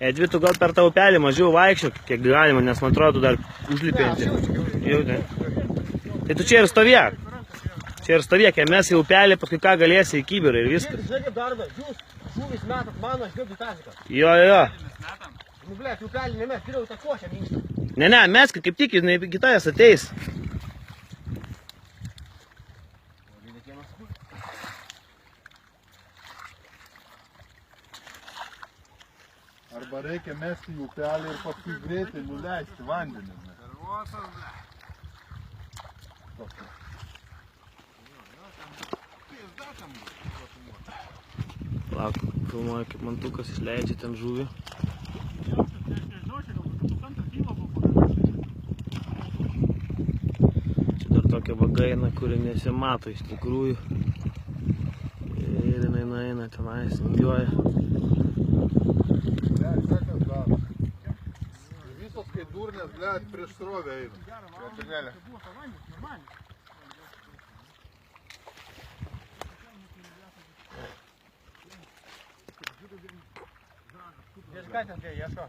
Edvi, tu gal per tą upelį mažiau vaikščiok, kiek galima, nes man atrodo, tu dar užlipinti. Jau, ne. Tai tu čia ir stovėk. Čia ir stovėk, mes į upelį, paskui ką galėsi į kibirą ir viskas. Žiūrėkit darbą, jūs žuvis metat mano, aš dirbu taziką. Jo. Nu, blėt, upelį nemes, geriau tą košę minkštą. Ne, mes kaip tik, jinai kitas ateis. Arba reikia mesti į upelį ir paskui greitai nuleisti vandenį. Lauk, filmuoju, kaip mantukas išleidžia ten žuvį. Čia dar tokia vaga eina, kuri nesimato iš tikrųjų. Ir jinai nueina tenais, vingiuoja. Visos kai durnės, blėt, prieš srovę eina. Ką ten kai ieško?